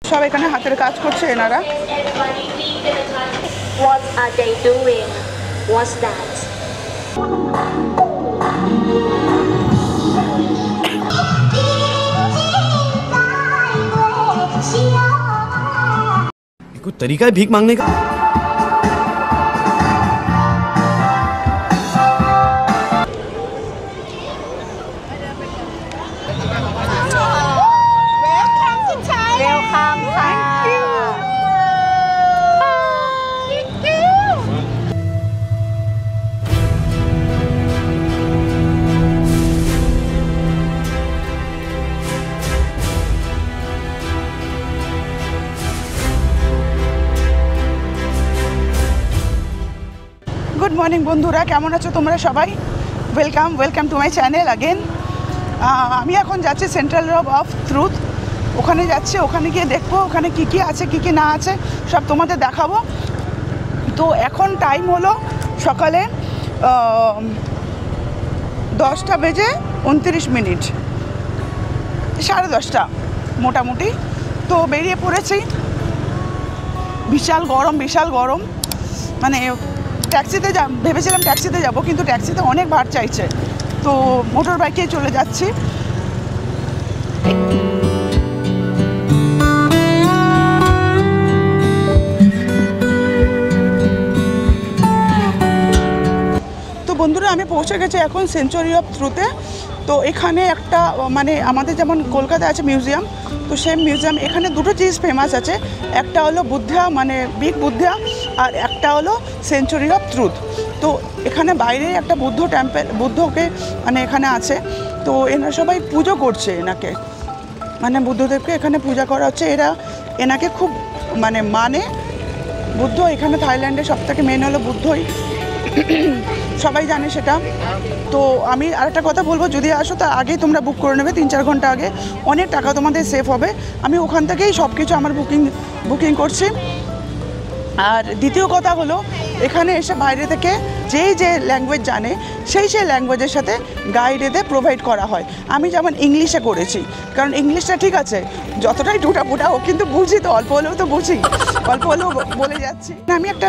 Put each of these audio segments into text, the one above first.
সব এখানে হাতের কাজ করছে এনারা। What are they doing? What's that? कोई तरीका है भीख मांगने का? গুড মর্নিং বন্ধুরা, কেমন আছো তোমরা সবাই? Welcome to my channel again. আমি এখন যাচ্ছি সেন্ট্রাল রোড অফ ট্রুথ, ওখানে যাচ্ছি। ওখানে গিয়ে দেখবো ওখানে কী কী আছে কী কী না আছে সব তোমাদের দেখাবো। তো এখন টাইম হলো সকালে 10টা বেজে 29 মিনিট, 10:30 মোটামুটি। তো বেরিয়ে পড়েছি। বিশাল গরম, মানে ট্যাক্সিতে ভেবেছিলাম ট্যাক্সিতে যাব, কিন্তু ট্যাক্সিতে অনেক ভাড়া চাইছে, তো মোটর বাইকে চলে যাচ্ছি। তো বন্ধুরা, আমি পৌঁছে গেছি এখন সেঞ্চুরি অফ ট্রুথে। তো এখানে একটা মানে আমাদের যেমন কলকাতায় আছে মিউজিয়াম, তো সেম মিউজিয়াম এখানে দুটো জিনিস ফেমাস আছে। একটা হলো বুদ্ধা, মানে বিগ বুদ্ধা, আর একটা হলো সেঞ্চুরি অফ ট্রুথ। তো এখানে বাইরে একটা বুদ্ধ টেম্পল, বুদ্ধকে মানে এখানে আছে। তো এনারা সবাই পুজো করছে এনাকে, মানে বুদ্ধদেবকে এখানে পূজা করা হচ্ছে। এনাকে খুব মানে বুদ্ধ এখানে থাইল্যান্ডে সবথেকে মেন হলো বুদ্ধই, সবাই জানে সেটা। তো আমি আরেকটা কথা বলবো, যদি আসো তা আগেই তোমরা বুক করে নেবে, 3-4 ঘন্টা আগে। অনেক টাকা তোমাদের সেভ হবে। আমি ওখান থেকেই সব কিছু আমার বুকিং করছি। আর দ্বিতীয় কথা হলো, এখানে এসে বাইরে থেকে যে ল্যাঙ্গুয়েজ জানে সেই ল্যাঙ্গুয়েজের সাথে গাইডেদের প্রোভাইড করা হয়। আমি যেমন ইংলিশে করেছি, কারণ ইংলিশটা ঠিক আছে যতটাই টুটাফুটা হোক, কিন্তু বুঝি তো, অল্প হলেও তো বুঝি, অল্প হলেও বলে যাচ্ছি। আমি একটা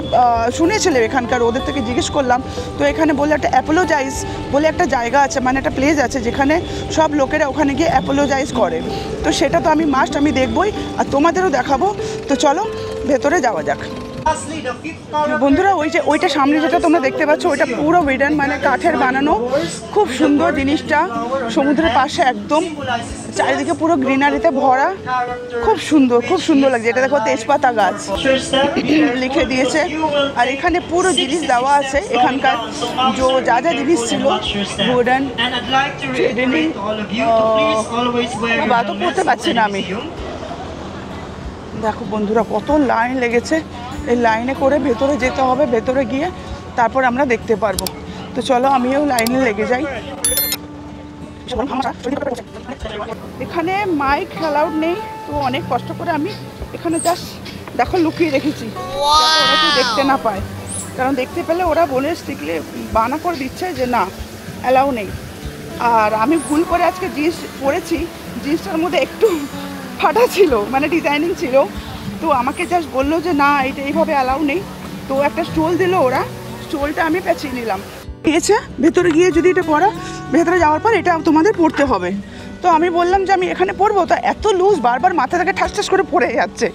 শুনেছিলাম এখানকার, ওদের থেকে জিজ্ঞেস করলাম। তো এখানে বললে একটা অ্যাপোলোজাইজ বলে একটা জায়গা আছে, মানে একটা প্লেস আছে যেখানে সব লোকেরা ওখানে গিয়ে অ্যাপোলোজাইজ করে। তো সেটা তো আমি আমি দেখবই আর তোমাদেরও দেখাবো। তো চলো ভেতরে যাওয়া যাক। বন্ধুরা, ওইটা সামনে যেটা তোমরা দেখতে পাচ্ছ, ওইটা পুরো উডেন, মানে কাঠের বানানো, খুব সুন্দর জিনিসটা। সমুদ্রের পাশে একদম, চারিদিকে পুরো গ্রিনারিতে ভরা, খুব সুন্দর লাগছে। এটা দেখো তেজপাতা গাছ লিখে দিয়েছে। আর এখানে পুরো জিনিস দেওয়া আছে, এখানকার যা জিনিস ছিল উডেন বাতো করতে পারছি না আমি। দেখো বন্ধুরা, কত লাইন লেগেছে। এই লাইনে করে ভেতরে যেতে হবে, ভেতরে গিয়ে তারপর আমরা দেখতে পারবো। তো চলো আমিও লাইনে লেগে যাই। এখানে মাইক অ্যালাউড নেই, তো অনেক কষ্ট করে আমি এখানে জাস্ট দেখো লুকিয়ে রেখেছি, ওরা কেউ দেখতে না পায়। কারণ দেখতে পেলে ওরা বলে স্ট্রিক্টলি বানা করে দিচ্ছে যে না, অ্যালাউ নেই। আর আমি ভুল করে আজকে জিন্স পরেছি, জিন্সটার মধ্যে একটু ফাটা ছিল, মানে ডিজাইনিং ছিল। তো আমাকে জাস্ট বললো যে না, এটা এইভাবে অ্যালাউ নেই। তো একটা স্টোল দিল ওরা, স্টোলটা আমি পেঁচিয়ে নিলাম। দিয়েছে ভেতরে গিয়ে যদি এটা পড়ো, ভেতরে যাওয়ার পর এটা তোমাদের পড়তে হবে। তো আমি বললাম যে আমি এখানে পড়বো, তা এত লুজ, বারবার মাথা থেকে ঠাস করে পড়ে যাচ্ছে।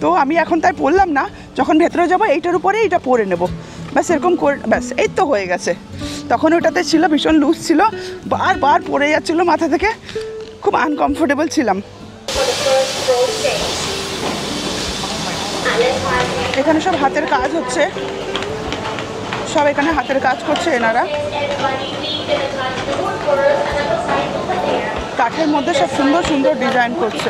তো আমি এখন তাই পড়লাম না, যখন ভেতরে যাবো এইটার উপরে এটা পরে নেব, ব্যাস এরকম করে, ব্যাস এই তো হয়ে গেছে। তখন ওটাতে ছিল ভীষণ লুজ ছিল, বারবার পড়ে যাচ্ছিলো মাথা থেকে, খুব আনকমফোর্টেবল ছিলাম। এখানে সব হাতের কাজ হচ্ছে, সব এখানে হাতের কাজ করছে এনারা। কাঠের মধ্যে সব সুন্দর ডিজাইন করছে।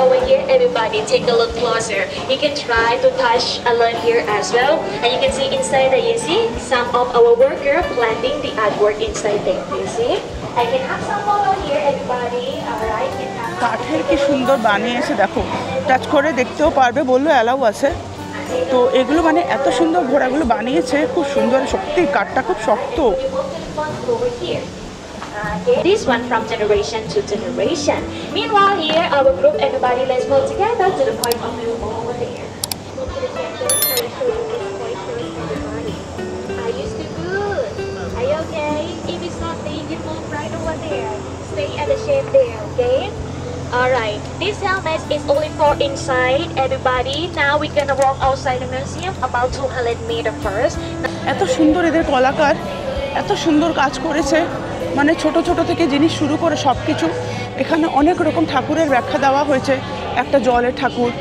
Over here, everybody take a look closer. You can try to touch along here as well, and you can see inside that you see some of our worker planting the artwork inside there. You see, I can have some photo here, everybody. Alright. কাঠের কি সুন্দর বানিয়েছে দেখো, touch করে দেখতেও পারবে, বললো allow আছে। তো এগুলো মানে এত সুন্দর ঘোড়াগুলো বানিয়েছে, খুব সুন্দর, সত্যি কাঠটা খুব শক্ত। This one from generation to generation. Meanwhile, here our group, everybody, let's go together to the point of view over there. Go to the center and show you this point first, everybody. Are you still good? Are you okay? If it's not there, you can move right over there. Stay at the shape there, okay? Alright, this helmet is only for inside, everybody. Now we're gonna walk outside the museum about 200 meters first. এত সুন্দর এদের কলাকার, এত সুন্দর কাজ করেছে, মানে ছোট ছোট থেকে জিনিস শুরু করে সব কিছু। এখানে অনেক রকম ঠাকুরের ব্যাখ্যা দেওয়া হয়েছে, একটা জলের ঠাকুর,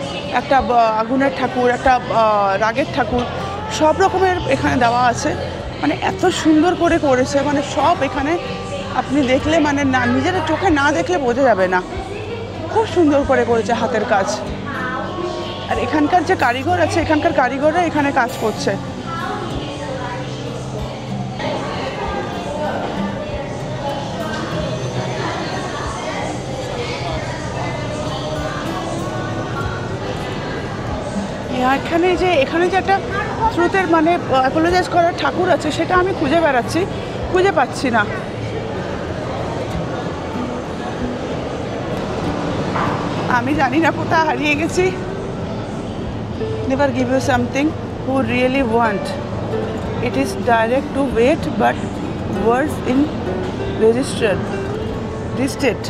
একটা আগুনের ঠাকুর, একটা রাগের ঠাকুর, সব রকমের এখানে দেওয়া আছে। মানে এত সুন্দর করে করেছে, মানে সব এখানে আপনি দেখলে মানে না, নিজের চোখে না দেখলে বোঝা যাবে না, খুব সুন্দর করে করেছে হাতের কাজ। আর এখানকার যে কারিগর আছে, এখানকার কারিগররা এখানে কাজ করছে। এখানে যে একটা ট্রুথের মানে অ্যাপোলোজাইজ করার ঠাকুর আছে, সেটা আমি খুঁজে বেড়াচ্ছি, খুঁজে পাচ্ছি না। আমি জানি না কোথায় হারিয়ে গেছি। Never give you something who really want, it is direct to wait but words in resisted.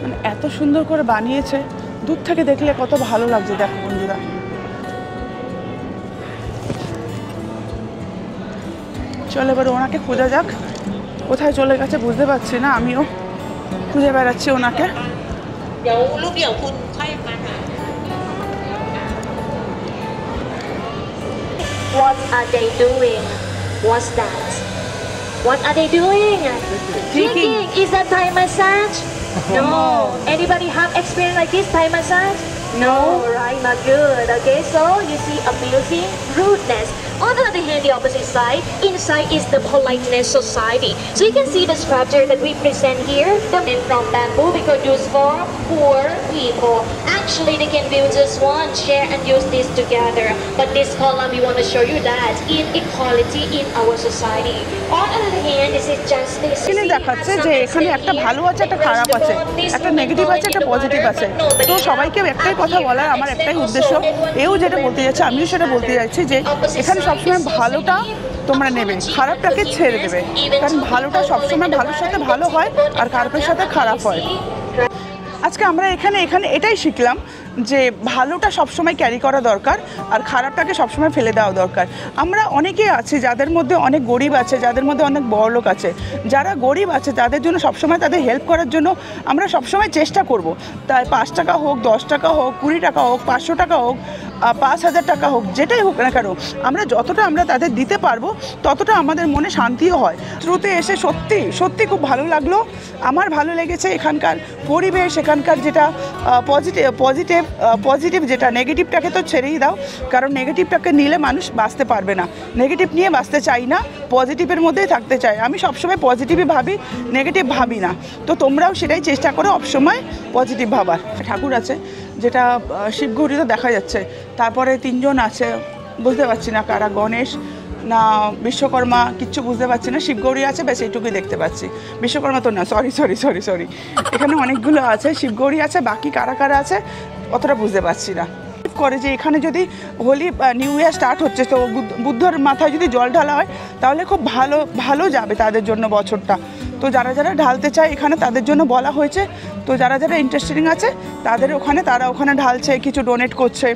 মানে এত সুন্দর করে বানিয়েছে, দূর থেকে দেখলে কত ভালো লাগছে। দেখো বন্ধুরা, চলো এবার ওনাকে খোঁজা যাক, কোথায় চলে গেছে বুঝতে পারছি না, আমিও খুঁজে বেড়াচ্ছি ওনাকে। What are they doing? What's that? What are they doing? Drinking. Is that Thai massage? No. Anybody have experience like this Thai massage? No, right? Not good. Okay, so you see abusing, rudeness. On the other hand, the opposite side, inside is the politeness society. So you can see the structure that we present here. The men from bamboo we could use for poor people. Actually, they can build just one, share and use this together. But this column, we want to show you that inequality in our society. On the other hand, this is justice. এখানে দেখাচ্ছে যে এখানে একটা ভালো আছে, একটা খারাপ আছে, একটা নেগেটিভ আছে, একটা পজিটিভ আছে। তো সবাইকে একটাই কথা বলার আমার একটাই উদ্দেশ্য, এও যেটা বলতে যাচ্ছে আমিও সেটা বলতে যাচ্ছি, যে এখানে সবসময় ভালোটা তোমরা নেবে, খারাপটাকে ছেড়ে দেবে, কারণ ভালোটা সবসময় ভালোর সাথে ভালো হয় আর খারাপের সাথে খারাপ হয়। আজকে আমরা এখানে এটাই শিখলাম যে ভালোটা সবসময় ক্যারি করা দরকার আর খারাপটাকে সবসময় ফেলে দেওয়া দরকার। আমরা অনেকেই আছি যাদের মধ্যে অনেক গরিব আছে, যাদের মধ্যে অনেক বড়লোক আছে। যারা গরিব আছে তাদের জন্য সবসময় তাদের হেল্প করার জন্য আমরা সবসময় চেষ্টা করব। তাই 5 টাকা হোক, 10 টাকা হোক, 20 টাকা হোক, 500 টাকা হোক, 5000 টাকা হোক, যেটাই হোক না কেন, আমরা যতটা আমরা তাদের দিতে পারবো ততটা আমাদের মনে শান্তিও হয়। ট্রুথে এসে সত্যি সত্যি খুব ভালো লাগলো। আমার ভালো লেগেছে এখানকার পরিবেশ, এখানকার যেটা পজিটিভ যেটা, নেগেটিভটাকে তো ছেড়েই দাও, কারণ নেগেটিভটাকে নিলে মানুষ বাঁচতে পারবে না। নেগেটিভ নিয়ে বাঁচতে চাই না, পজিটিভের মধ্যেই থাকতে চাই। আমি সবসময় পজিটিভই ভাবি, নেগেটিভ ভাবি না। তো তোমরাও সেটাই চেষ্টা করো সবসময় পজিটিভ ভাবার। ঠাকুর আছে যেটা শিবগৌরীতে দেখা যাচ্ছে, তারপরে 3 জন আছে, বুঝতে পারছি না কারা, গণেশ না বিশ্বকর্মা, কিচ্ছু বুঝতে পারছি না। শিবগৌরী আছে, ব্যাস এইটুকুই দেখতে পাচ্ছি। বিশ্বকর্মা তো না, সরি, এখানে অনেকগুলো আছে, শিবগৌরী আছে, বাকি কারা কারা আছে অতটা বুঝতে পারছি না। করে যে এখানে যদি হোলি নিউ ইয়ার স্টার্ট হচ্ছে, তো বুদ্ধর মাথায় যদি জল ঢালা হয় তাহলে খুব ভালো যাবে তাদের জন্য বছরটা। তো যারা ঢালতে চায় এখানে তাদের জন্য বলা হয়েছে। তো যারা ইন্টারেস্টিং আছে তারা ওখানে ঢালছে, কিছু ডোনেট করছে।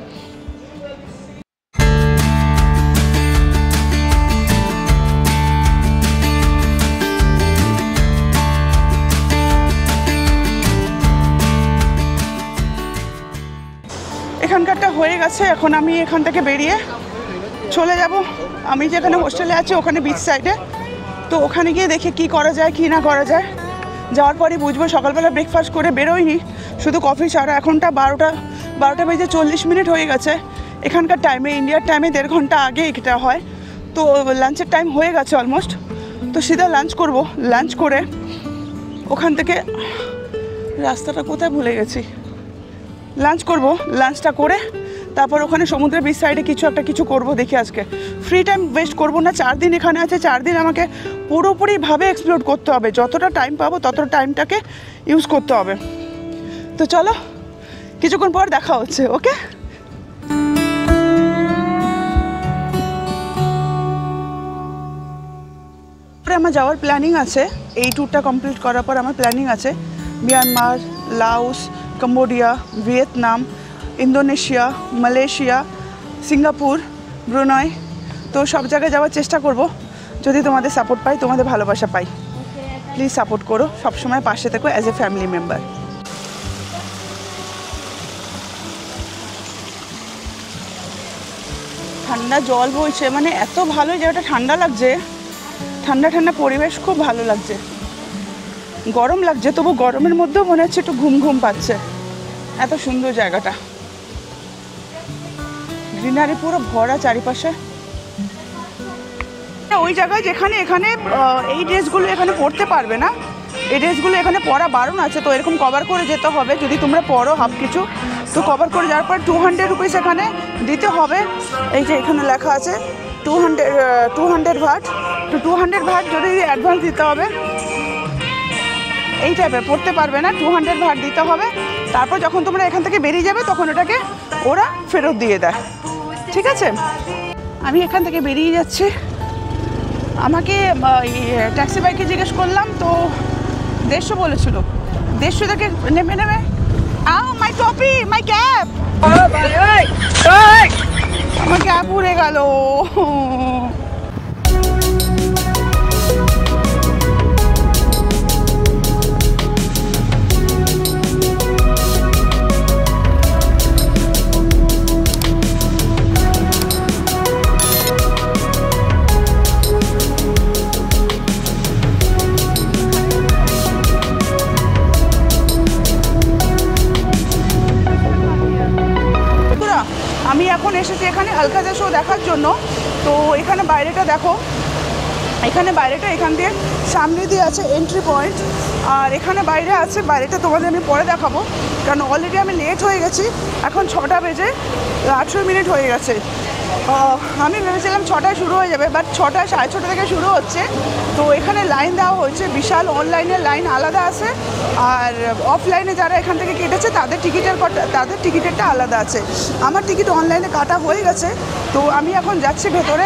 এখানকারটা হয়ে গেছে, এখন আমি এখান থেকে বেরিয়ে চলে যাব। আমি যেখানে হোস্টেলে আছি ওখানে বিচ সাইডে, তো ওখানে গিয়ে দেখি কি করা যায় কি না করা যায়। যাওয়ার পরই বুঝবো। সকালবেলা ব্রেকফাস্ট করে বেরোয়নি, শুধু কফি ছাড়া। এখনটা 12টা বেজে 40 মিনিট হয়ে গেছে। এখানকার টাইমে, ইন্ডিয়ার টাইমে 1.5 ঘন্টা আগে এটা হয়। তো লাঞ্চের টাইম হয়ে গেছে অলমোস্ট। তো সিধা লাঞ্চ করব। লাঞ্চ করে ওখান থেকে রাস্তাটা কোথায় ভুলে গেছি, লাঞ্চ করব, লাঞ্চটা করে তারপর ওখানে সমুদ্রের বিচ সাইডে কিছু করব। দেখি আজকে ফ্রি টাইম ওয়েস্ট করব না। 4 দিন এখানে আছে, 4 দিন আমাকে পুরোপুরিভাবে এক্সপ্লোর করতে হবে। যতটা টাইম পাবো ততটা টাইমটাকে ইউজ করতে হবে। তো চলো কিছুক্ষণ পর দেখা হচ্ছে, ওকে? আমার যাওয়ার প্ল্যানিং আছে, এই ট্যুরটা কমপ্লিট করার পর আমার প্ল্যানিং আছে Myanmar, Laos, Cambodia, Vietnam, Indonesia, Malaysia, Singapore, Brunei. তো সব জায়গায় যাওয়ার চেষ্টা করব যদি তোমাদের সাপোর্ট পাই, তোমাদের ভালোবাসা পাই। প্লিজ সাপোর্ট করো, সবসময় পাশে থেকো অ্যাজ এ ফ্যামিলি মেম্বার। ঠান্ডা জল বইছে, মানে এত ভালো জায়গাটা, ঠান্ডা লাগছে, ঠান্ডা ঠান্ডা পরিবেশ, খুব ভালো লাগছে। গরম লাগছে, তবু গরমের মধ্যেও মনে হচ্ছে একটু ঘুম ঘুম পাচ্ছে। এত সুন্দর জায়গাটা, গ্রিনারি পুরো ভরা চারিপাশে। ওই জায়গায় যেখানে এখানে এই ড্রেসগুলো এখানে পরতে পারবে না, এই ড্রেসগুলো এখানে পরা বারণ আছে। তো এরকম কভার করে যেতে হবে, যদি তোমরা পরো হাফ কিছু, তো কভার করে যাওয়ার পর 200 রুপিস এখানে দিতে হবে। এই যে এখানে লেখা আছে 200 ভাট। তো 200 ভাট যদি অ্যাডভান্স দিতে হবে। এই টাইপের পড়তে পারবে না, 200 ভাট দিতে হবে। তারপর যখন তোমরা এখান থেকে বেরিয়ে যাবে তখন ওটাকে ওরা ফেরত দিয়ে দেয়, ঠিক আছে? আমি এখান থেকে বেরিয়ে যাচ্ছি। আমাকে ট্যাক্সি বাইকে জিজ্ঞেস করলাম, তো 150 বলেছিল। 150 থেকে নেমে মাই টপি, মাই ক্যাপ, আমার ক্যাপ উড়ে গেল। আমি এখন এসেছি এখানে আলকাজা শো দেখার জন্য। তো এখানে বাইরেটা দেখো, এখানে বাইরেটা এখান দিয়ে সামনে দিয়ে আছে এন্ট্রি পয়েন্ট। আর এখানে বাইরে আছে, বাইরেটা তোমাদের আমি পরে দেখাবো, কারণ অলরেডি আমি লেট হয়ে গেছি। এখন 6টা বেজে 18 মিনিট হয়ে গেছে। আমি ভেবেছিলাম 6টায় শুরু হয়ে যাবে, বাট 6টা 6:30 থেকে শুরু হচ্ছে। তো এখানে লাইন দেওয়া হয়েছে, বিশাল। অনলাইনের লাইন আলাদা আছে, আর অফলাইনে যারা এখান থেকে কেটেছে তাদের টিকিটেরটা আলাদা আছে। আমার টিকিট অনলাইনে কাটা হয়ে গেছে, তো আমি এখন যাচ্ছি ভেতরে।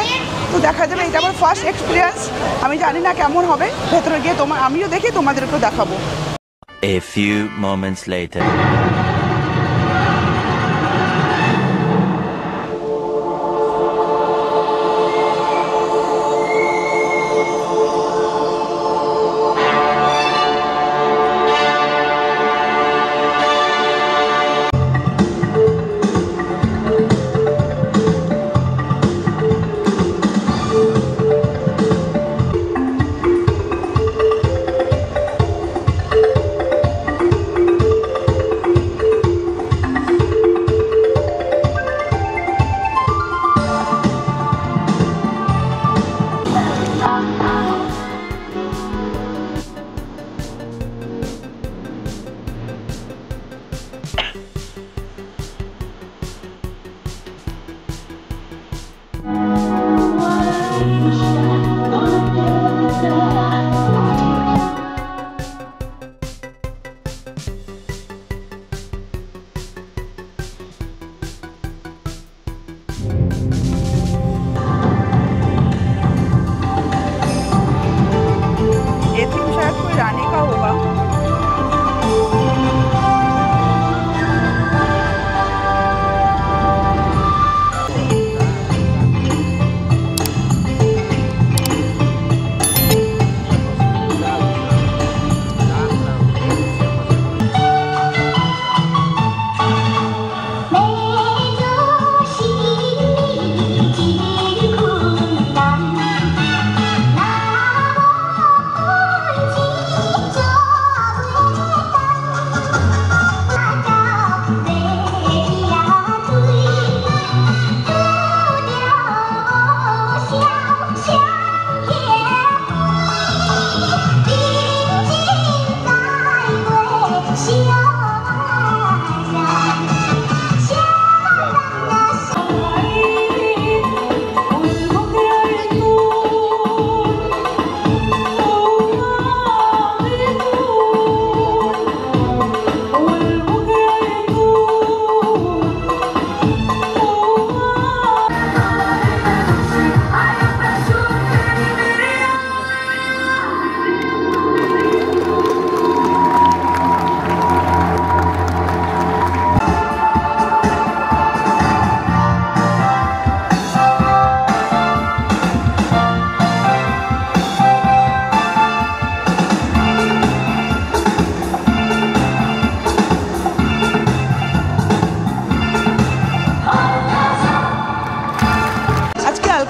তো দেখা যাবে, এটা আমার ফার্স্ট এক্সপিরিয়েন্স, আমি জানি না কেমন হবে। ভেতরে গিয়ে আমিও দেখি, তোমাদেরকেও দেখাবো। A few moments later.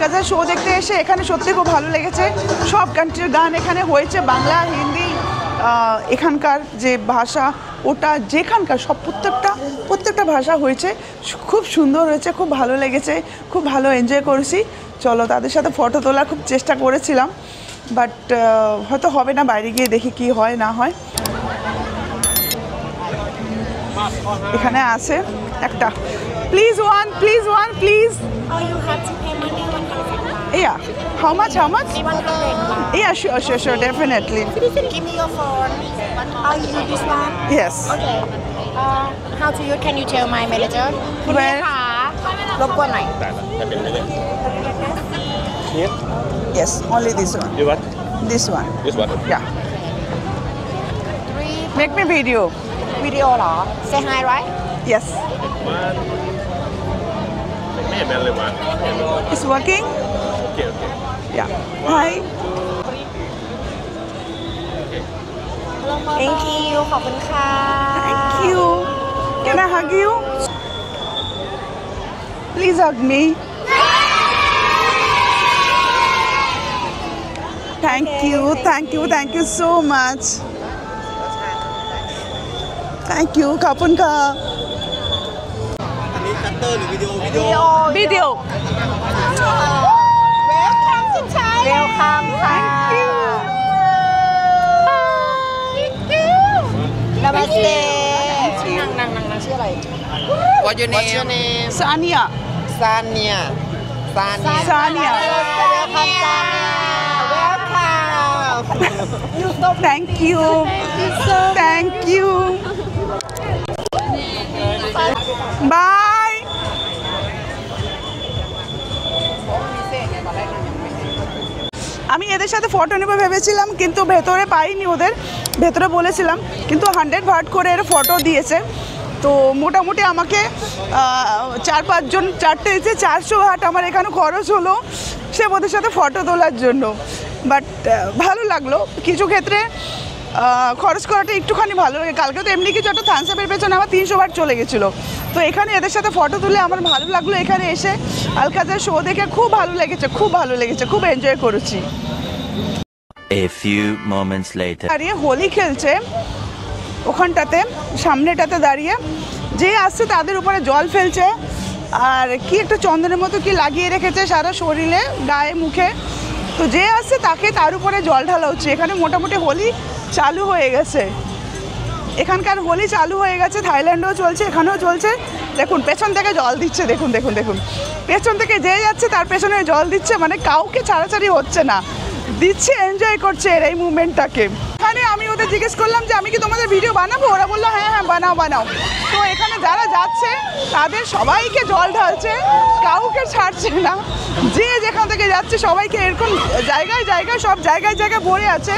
Alcazar show দেখতে এসে এখানে সত্যি খুব ভালো লেগেছে। সব কান্ট্রির গান এখানে হয়েছে, বাংলা, হিন্দি, এখানকার যে ভাষা ওটা যেখানকার সব প্রত্যেকটা ভাষা হয়েছে। খুব সুন্দর হয়েছে, খুব ভালো লেগেছে, খুব ভালো এনজয় করেছি। চলো তাদের সাথে ফটো তোলার খুব চেষ্টা করেছিলাম, বাট হয়তো হবে না, বাইরে গিয়ে দেখি কি হয় না হয়। এখানে আছে একটা, please one please. Oh, you have to pay money 100 Yeah, how much? 100 Yeah, sure, definitely. Give me your phone. Oh, you use this one? Yes. Okay. How to use? Can you tell my manager? คุณพี่ Where? คะรบกวนหน่อย Yes, only this one. You what? This one. This one. Yeah. Make me video. วิดีโอเหรอ Say hi right? Yes.ไม่เห็นเป็นเลยมา It's working? โอเค Yeah. Hi. Thank you ขอบคุณค่ะ Thank you. Can I hug you? Please hug me. Thank you so much. Thank you, Kapunka. วิดีโอ Video. Welcome to Thailand Welcome ค่ะ Thank you. Namaste นางชื่ออะไร What's your name? Sania. Sania. Sania. Welcome Thank you. Thank you. Bye. আমি এদের সাথে photo নেব ভেবেছিলাম, কিন্তু ভেতরে পাইনি, ওদের ভেতরে বলেছিলাম, কিন্তু 100 ভাট করে এর ফটো দিয়েছে। তো মোটামুটি আমাকে 4-5 জন 4টে দিয়েছে, 400 ভাট আমার এখানে খরচ হলো সে ওদের সাথে ফটো তোলার জন্য। বাট ভালো লাগলো, কিছু ক্ষেত্রে খরচ করাটা একটুখানি ভালো লাগে। কালকে তো এমনি কিছু একটা থামস আপের পেছনে আমার 300 ভাট চলে গেছিলো। তো এখানে এদের সাথে ফটো তুলে আমার ভালো লাগলো। এখানে এসে আলকাজার শো দেখে খুব ভালো লেগেছে, খুব এনজয় করেছি। A few moments later. দাঁড়িয়ে হোলি খেলছে ওখানটাতে, সামনেটাতে দাঁড়িয়ে, যে আসছে তাদের উপরে জল ফেলছে, আর কি একটা চন্দনের মতো কি লাগিয়ে রেখেছে সারা শরীরে, গায়ে, মুখে। তো যে আসছে তাকে তার উপরে জল ঢালা হচ্ছে। এখানে মোটামুটি হোলি চালু হয়ে গেছে, এখানকার হোলি চালু হয়ে গেছে। থাইল্যান্ডেও চলছে, এখানেও চলছে। দেখুন পেছন থেকে জল দিচ্ছে, দেখুন পেছন থেকে যে যাচ্ছে তার পেছনে জল দিচ্ছে, মানে কাউকে ছাড়াছাড়ি হচ্ছে না, দিচ্ছে, এনজয় করছে এর এই মুভমেন্টটাকে। এখানে আমি ওদের জিজ্ঞেস করলাম যে আমি কি তোমাদের ভিডিও বানাবো, ওরা বললো হ্যাঁ বানাও। তো এখানে যারা যাচ্ছে তাদের সবাইকে জল ঢালছে, কাউকে ছাড়ছে না, যে যেখান থেকে যাচ্ছে সবাইকে এরকম জায়গায় সব জায়গায় ভরে আছে,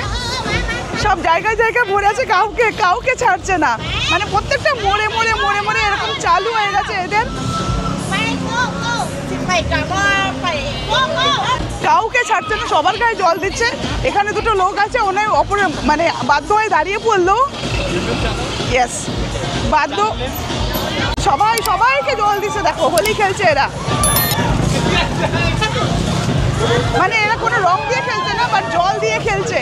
কাউকে ছাড়ছে না, মানে প্রত্যেকটা মোড়ে এরকম চালু হয়ে গেছে এদের। কাউকে ছাড়ছে না, সবার গায়ে জল দিচ্ছে। এখানে দুটো লোক আছে, ওনার অপরে মানে বাধ্য হয়ে দাঁড়িয়ে পড়লো। ইয়েস, বাধ্য, সবাইকে জল দিচ্ছে। দেখো হোলি খেলছে এরা, মানে এরা কোনো রং দিয়ে খেলছে না, বাট জল দিয়ে খেলছে,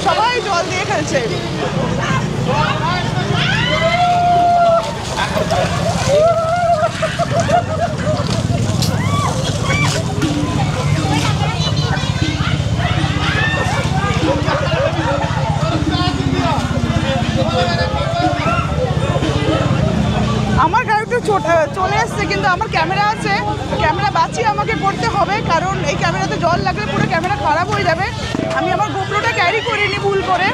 সবাই জল দিয়ে খেলছে। আমার গাড়িটা চলে এসছে, কিন্তু আমার ক্যামেরা আছে, ক্যামেরা বাঁচিয়ে আমাকে করতে হবে, কারণ এই ক্যামেরাতে জল লাগলে পুরো ক্যামেরা খারাপ হয়ে যাবে। আমি আমার গোপ্রোটা ক্যারি করিনি ভুল করে।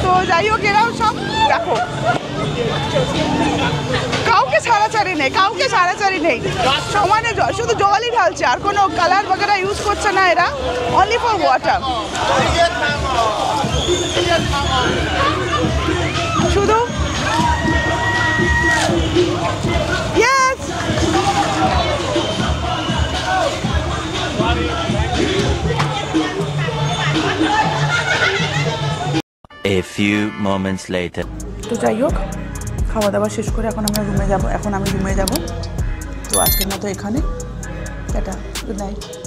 তো যাই হোক, এরাও সব দেখো, কাউকে ছাড়াছাড়ি নেই, সমানে জল, শুধু জলই ঢালছে, আর কোনো কালার বাগারা ইউজ করছে না এরা, অনলি ফর ওয়াটার। শুধু Yes! A few moments later. তো যাই হোক, খাওয়া দাওয়া শেষ করে এখন আমি রুমে যাব। তো আজকের মতো এখানে, টাটা। Good night.